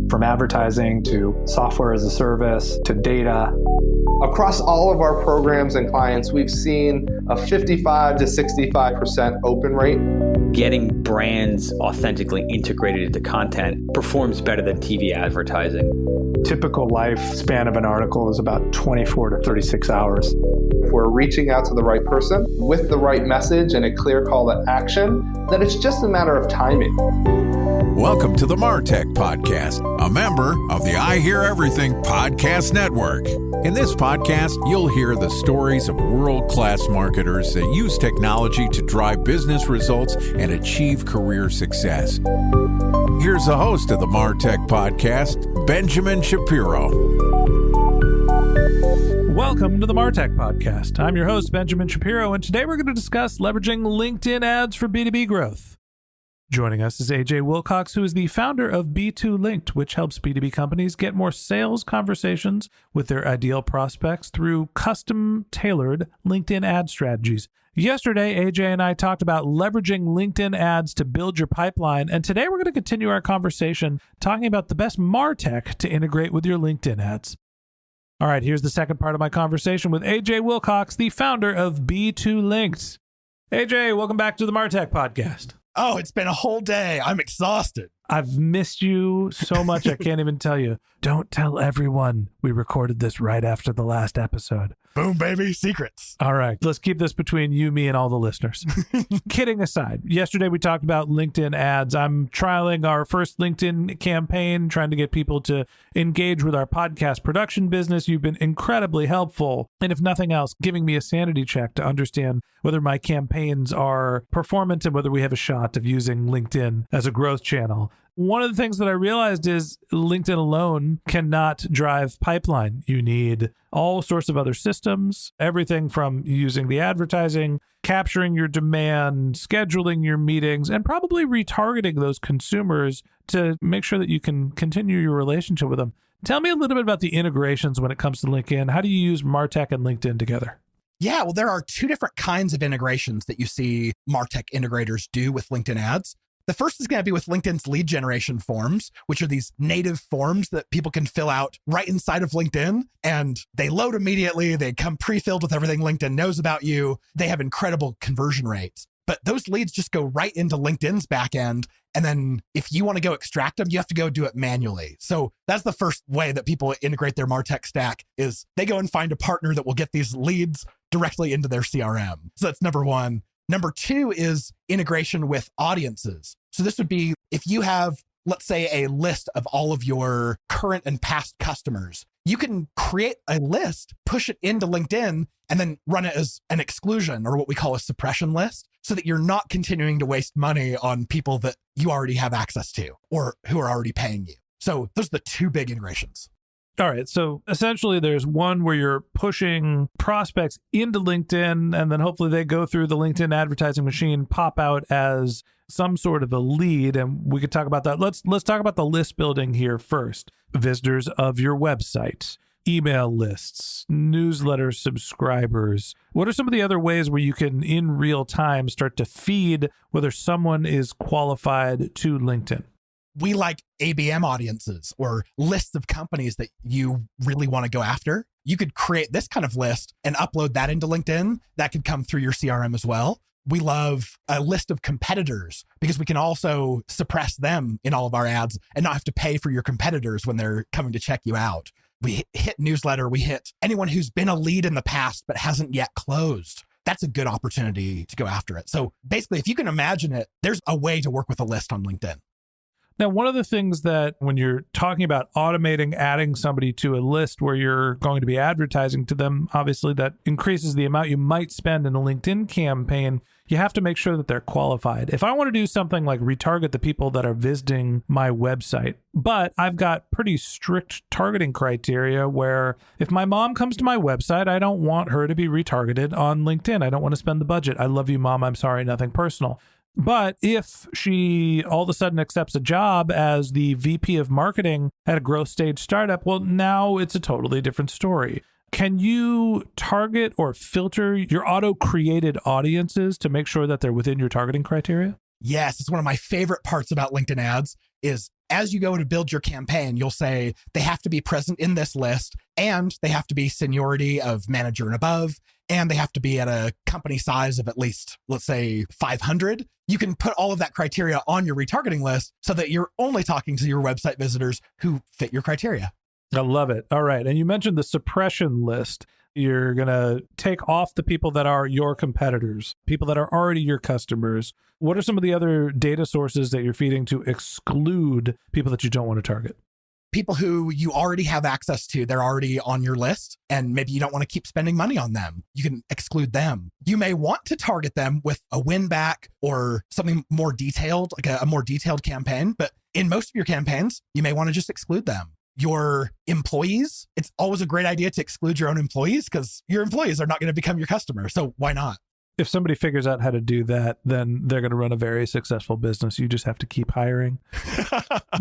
From advertising to software as a service to data. Across all of our programs and clients, we've seen a 55 to 65% open rate. Getting brands authentically integrated into content performs better than TV advertising. Typical lifespan of an article is about 24 to 36 hours. If we're reaching out to the right person with the right message and a clear call to action, then it's just a matter of timing. Welcome to the Martech Podcast, a member of the I Hear Everything Podcast Network. In this podcast, you'll hear the stories of world-class marketers that use technology to drive business results and achieve career success. Here's the host of the Martech Podcast, Benjamin Shapiro. Welcome to the Martech Podcast. I'm your host, Benjamin Shapiro, and today we're going to discuss leveraging LinkedIn ads for B2B growth. Joining us is AJ Wilcox, who is the founder of B2 Linked, which helps B2B companies get more sales conversations with their ideal prospects through custom-tailored LinkedIn ad strategies. Yesterday, AJ and I talked about leveraging LinkedIn ads to build your pipeline, and today we're going to continue our conversation talking about the best Martech to integrate with your LinkedIn ads. All right, here's the second part of my conversation with AJ Wilcox, the founder of B2 Linked. AJ, welcome back to the Martech Podcast. Oh, it's been a whole day. I'm exhausted. I've missed you so much, I can't even tell you. Don't tell everyone we recorded this right after the last episode. Boom, baby. Secrets. All right. Let's keep this between you, me, and all the listeners. Kidding aside, yesterday we talked about LinkedIn ads. I'm trialing our first LinkedIn campaign, trying to get people to engage with our podcast production business. You've been incredibly helpful. And if nothing else, giving me a sanity check to understand whether my campaigns are performant and whether we have a shot of using LinkedIn as a growth channel. One of the things that I realized is LinkedIn alone cannot drive pipeline. You need all sorts of other systems, everything from using the advertising, capturing your demand, scheduling your meetings, and probably retargeting those consumers to make sure that you can continue your relationship with them. Tell me a little bit about the integrations when it comes to LinkedIn. How do you use Martech and LinkedIn together? Yeah, well, there are two different kinds of integrations that you see Martech integrators do with LinkedIn ads. The first is going to be with LinkedIn's lead generation forms, which are these native forms that people can fill out right inside of LinkedIn, and they load immediately. They come pre-filled with everything LinkedIn knows about you. They have incredible conversion rates, but those leads just go right into LinkedIn's backend. And then if you want to go extract them, you have to go do it manually. So that's the first way that people integrate their Martech stack is they go and find a partner that will get these leads directly into their CRM. So that's number one. Number two is integration with audiences. So this would be if you have, let's say, a list of all of your current and past customers, you can create a list, push it into LinkedIn, and then run it as an exclusion or what we call a suppression list so that you're not continuing to waste money on people that you already have access to or who are already paying you. So those are the two big integrations. All right. So essentially there's one where you're pushing prospects into LinkedIn and then hopefully they go through the LinkedIn advertising machine, pop out as some sort of a lead. And we could talk about that. Let's talk about the list building here first. Visitors of your website, email lists, newsletter subscribers. What are some of the other ways where you can in real time start to feed whether someone is qualified to LinkedIn? We like ABM audiences or lists of companies that you really want to go after. You could create this kind of list and upload that into LinkedIn. That could come through your CRM as well. We love a list of competitors because we can also suppress them in all of our ads and not have to pay for your competitors when they're coming to check you out. We hit newsletter. We hit anyone who's been a lead in the past but hasn't yet closed. That's a good opportunity to go after it. So basically, if you can imagine it, there's a way to work with a list on LinkedIn. Now, one of the things that when you're talking about automating, adding somebody to a list where you're going to be advertising to them, obviously that increases the amount you might spend in a LinkedIn campaign. You have to make sure that they're qualified. If I want to do something like retarget the people that are visiting my website, but I've got pretty strict targeting criteria where if my mom comes to my website, I don't want her to be retargeted on LinkedIn. I don't want to spend the budget. I love you, Mom. I'm sorry, nothing personal. But if she all of a sudden accepts a job as the VP of marketing at a growth stage startup, well, now it's a totally different story. Can you target or filter your auto-created audiences to make sure that they're within your targeting criteria? Yes, it's one of my favorite parts about LinkedIn ads is as you go to build your campaign, you'll say they have to be present in this list and they have to be seniority of manager and above, and they have to be at a company size of at least, let's say 500. You can put all of that criteria on your retargeting list so that you're only talking to your website visitors who fit your criteria. I love it. All right. And you mentioned the suppression list. You're going to take off the people that are your competitors, people that are already your customers. What are some of the other data sources that you're feeding to exclude people that you don't want to target? People who you already have access to, they're already on your list, and maybe you don't want to keep spending money on them. You can exclude them. You may want to target them with a win back or something more detailed, like a more detailed campaign. But in most of your campaigns, you may want to just exclude them. Your employees, it's always a great idea to exclude your own employees because your employees are not going to become your customer. So why not? If somebody figures out how to do that, then they're going to run a very successful business. You just have to keep hiring.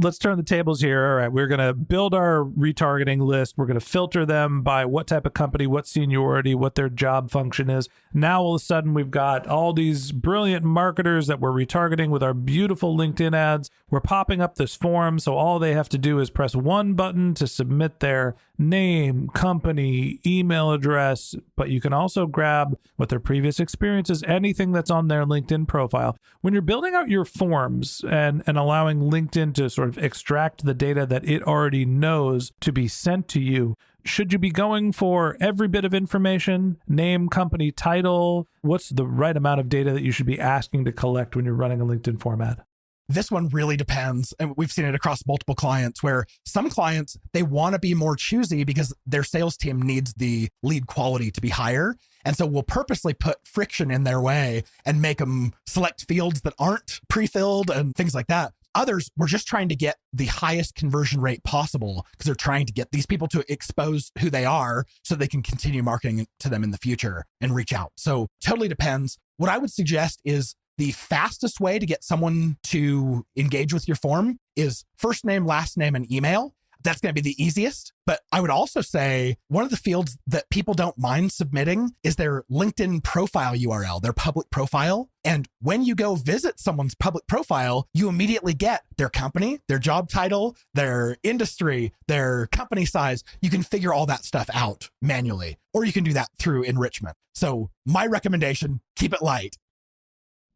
Let's turn the tables here. All right, we're going to build our retargeting list. We're going to filter them by what type of company, what seniority, what their job function is. Now, all of a sudden, we've got all these brilliant marketers that we're retargeting with our beautiful LinkedIn ads. We're popping up this form, so all they have to do is press one button to submit their name, company, email address, but you can also grab what their previous experience is, anything that's on their LinkedIn profile. When you're building out your forms and allowing LinkedIn to sort of extract the data that it already knows to be sent to you, should you be going for every bit of information, name, company, title? What's the right amount of data that you should be asking to collect when you're running a LinkedIn form ad? This one really depends. And we've seen it across multiple clients where some clients, they want to be more choosy because their sales team needs the lead quality to be higher. And so we'll purposely put friction in their way and make them select fields that aren't pre-filled and things like that. Others, we're just trying to get the highest conversion rate possible because they're trying to get these people to expose who they are so they can continue marketing to them in the future and reach out. So totally depends. What I would suggest is the fastest way to get someone to engage with your form is first name, last name, and email. That's going to be the easiest. But I would also say one of the fields that people don't mind submitting is their LinkedIn profile URL, their public profile. And when you go visit someone's public profile, you immediately get their company, their job title, their industry, their company size. You can figure all that stuff out manually, or you can do that through enrichment. So my recommendation, keep it light.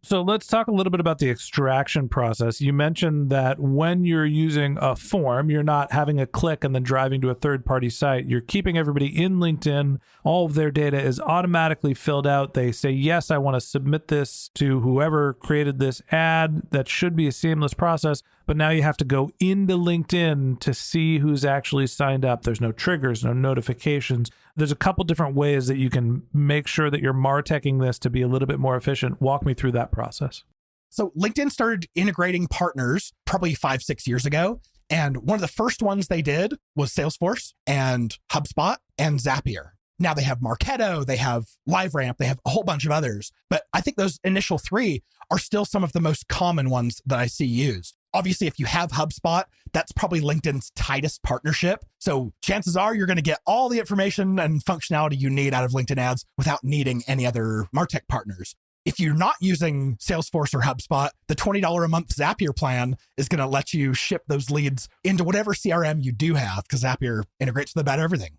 So let's talk a little bit about the extraction process. You mentioned that when you're using a form, you're not having a click and then driving to a third-party site. You're keeping everybody in LinkedIn. All of their data is automatically filled out. They say, yes, I want to submit this to whoever created this ad. That should be a seamless process. But now you have to go into LinkedIn to see who's actually signed up. There's no triggers, no notifications. There's a couple different ways that you can make sure that you're Marteching this to be a little bit more efficient. Walk me through that process. So LinkedIn started integrating partners probably 5-6 years ago. And one of the first ones they did was Salesforce and HubSpot and Zapier. Now they have Marketo, they have LiveRamp, they have a whole bunch of others. But I think those initial three are still some of the most common ones that I see used. Obviously, if you have HubSpot, that's probably LinkedIn's tightest partnership. So chances are you're going to get all the information and functionality you need out of LinkedIn ads without needing any other Martech partners. If you're not using Salesforce or HubSpot, the $20 a month Zapier plan is going to let you ship those leads into whatever CRM you do have because Zapier integrates with about everything.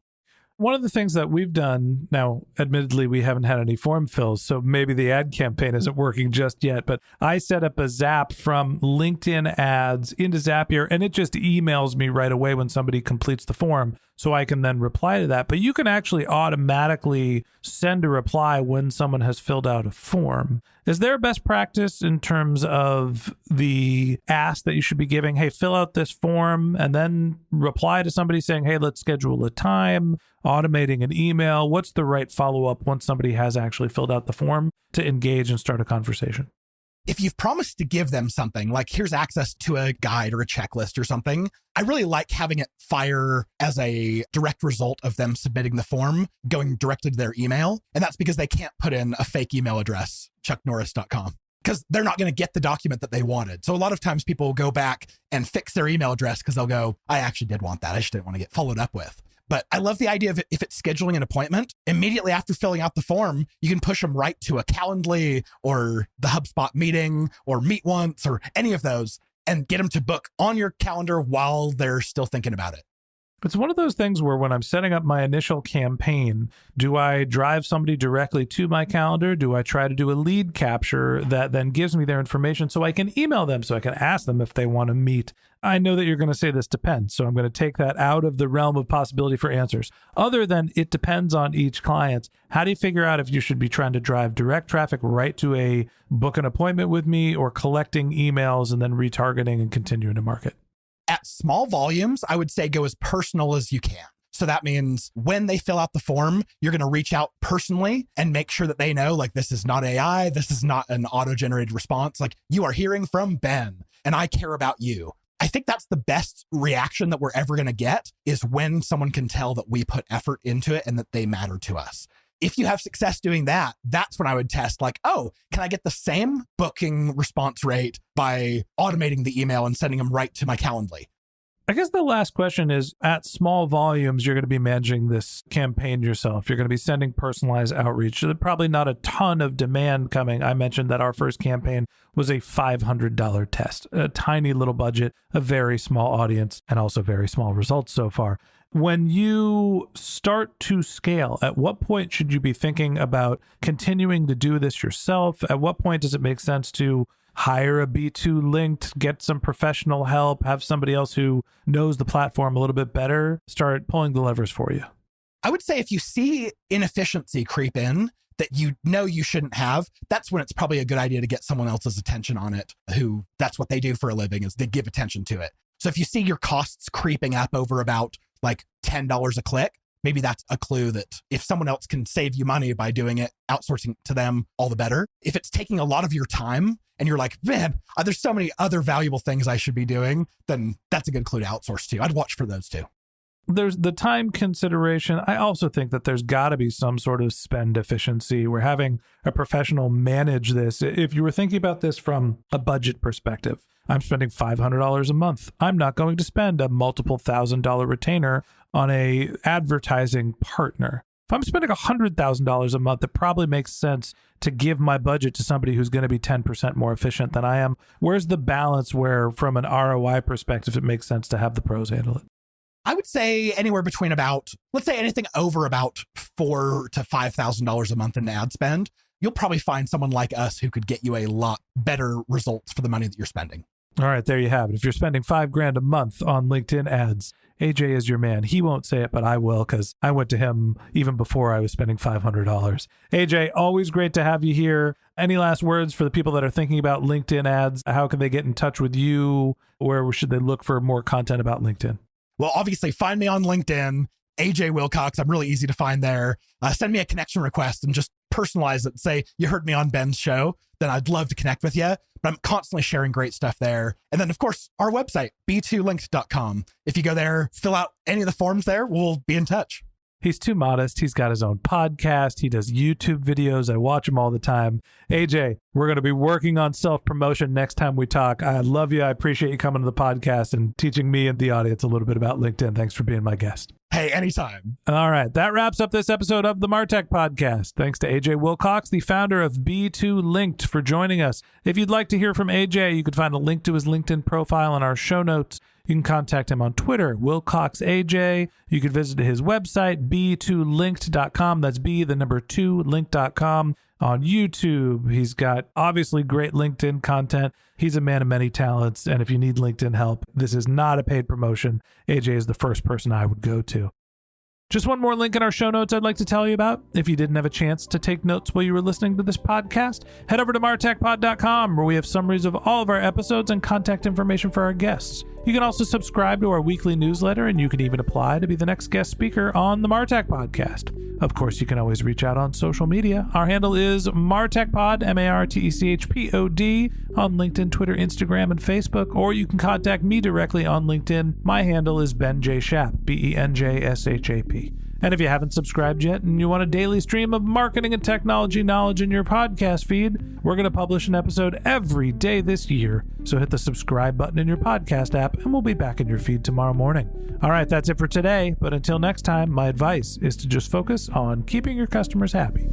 One of the things that we've done now, admittedly, we haven't had any form fills, so maybe the ad campaign isn't working just yet, but I set up a zap from LinkedIn ads into Zapier, and it just emails me right away when somebody completes the form, so I can then reply to that. But you can actually automatically send a reply when someone has filled out a form. Is there a best practice in terms of the ask that you should be giving? Hey, fill out this form and then reply to somebody saying, hey, let's schedule a time, automating an email. What's the right follow-up once somebody has actually filled out the form to engage and start a conversation? If you've promised to give them something, like here's access to a guide or a checklist or something, I really like having it fire as a direct result of them submitting the form, going directly to their email. And that's because they can't put in a fake email address, chucknorris.com, because they're not going to get the document that they wanted. So a lot of times people will go back and fix their email address because they'll go, I actually did want that. I just didn't want to get followed up with. But I love the idea of if it's scheduling an appointment, immediately after filling out the form, you can push them right to a Calendly or the HubSpot meeting or Meet Once or any of those and get them to book on your calendar while they're still thinking about it. It's one of those things where when I'm setting up my initial campaign, do I drive somebody directly to my calendar? Do I try to do a lead capture that then gives me their information so I can email them, so I can ask them if they want to meet? I know that you're going to say this depends, so I'm going to take that out of the realm of possibility for answers. Other than it depends on each client, how do you figure out if you should be trying to drive direct traffic right to a book an appointment with me or collecting emails and then retargeting and continuing to market? At small volumes, I would say go as personal as you can. So that means when they fill out the form, you're going to reach out personally and make sure that they know, like, this is not AI. This is not an auto-generated response. Like, you are hearing from Ben and I care about you. I think that's the best reaction that we're ever going to get, is when someone can tell that we put effort into it and that they matter to us. If you have success doing that, that's when I would test, like, oh, can I get the same booking response rate by automating the email and sending them right to my Calendly? I guess the last question is, at small volumes, you're going to be managing this campaign yourself. You're going to be sending personalized outreach. There's probably not a ton of demand coming. I mentioned that our first campaign was a $500 test, a tiny little budget, a very small audience, and also very small results so far. When you start to scale, at what point should you be thinking about continuing to do this yourself? At what point does it make sense to hire a B2 linked, get some professional help, have somebody else who knows the platform a little bit better, start pulling the levers for you? I would say if you see inefficiency creep in that you know you shouldn't have, that's when it's probably a good idea to get someone else's attention on it, who that's what they do for a living, is they give attention to it. So if you see your costs creeping up over about like $10 a click, maybe that's a clue that if someone else can save you money by doing it, outsourcing to them, all the better. If it's taking a lot of your time and you're like, man, there's so many other valuable things I should be doing, then that's a good clue to outsource to. I'd watch for those too. There's the time consideration. I also think that there's got to be some sort of spend efficiency. We're having a professional manage this. If you were thinking about this from a budget perspective, I'm spending $500 a month. I'm not going to spend a multiple $1,000 retainer on a advertising partner. If I'm spending $100,000 a month, it probably makes sense to give my budget to somebody who's going to be 10% more efficient than I am. Where's the balance where, from an ROI perspective, it makes sense to have the pros handle it? I would say anywhere between about, let's say anything over about $4,000 to $5,000 a month in ad spend, you'll probably find someone like us who could get you a lot better results for the money that you're spending. All right, there you have it. If you're spending $5,000 a month on LinkedIn ads, AJ is your man. He won't say it, but I will, because I went to him even before I was spending $500. AJ, always great to have you here. Any last words for the people that are thinking about LinkedIn ads? How can they get in touch with you? Where should they look for more content about LinkedIn? Well, obviously, find me on LinkedIn, AJ Wilcox. I'm really easy to find there. Send me a connection request and just personalize it and say, you heard me on Ben's show. Then I'd love to connect with you. But I'm constantly sharing great stuff there. And then, of course, our website, b2linked.com. If you go there, fill out any of the forms there, we'll be in touch. He's too modest. He's got his own podcast. He does YouTube videos. I watch him all the time. AJ, we're going to be working on self-promotion next time we talk. I love you. I appreciate you coming to the podcast and teaching me and the audience a little bit about LinkedIn. Thanks for being my guest. Hey, anytime. All right. That wraps up this episode of the Martech Podcast. Thanks to AJ Wilcox, the founder of B2 Linked, for joining us. If you'd like to hear from AJ, you can find a link to his LinkedIn profile in our show notes. You can contact him on Twitter, WilcoxAJ. You can visit his website, b2linked.com. That's b2linked.com. On YouTube, he's got obviously great LinkedIn content. He's a man of many talents. And if you need LinkedIn help, this is not a paid promotion. AJ is the first person I would go to. Just one more link in our show notes I'd like to tell you about. If you didn't have a chance to take notes while you were listening to this podcast, head over to martechpod.com, where we have summaries of all of our episodes and contact information for our guests. You can also subscribe to our weekly newsletter, and you can even apply to be the next guest speaker on the Martech Podcast. Of course, you can always reach out on social media. Our handle is MartechPod, MarTechPod, on LinkedIn, Twitter, Instagram, and Facebook, or you can contact me directly on LinkedIn. My handle is Ben J. Shap, BenJShap. And if you haven't subscribed yet and you want a daily stream of marketing and technology knowledge in your podcast feed, we're going to publish an episode every day this year. So hit the subscribe button in your podcast app and we'll be back in your feed tomorrow morning. All right, that's it for today. But until next time, my advice is to just focus on keeping your customers happy.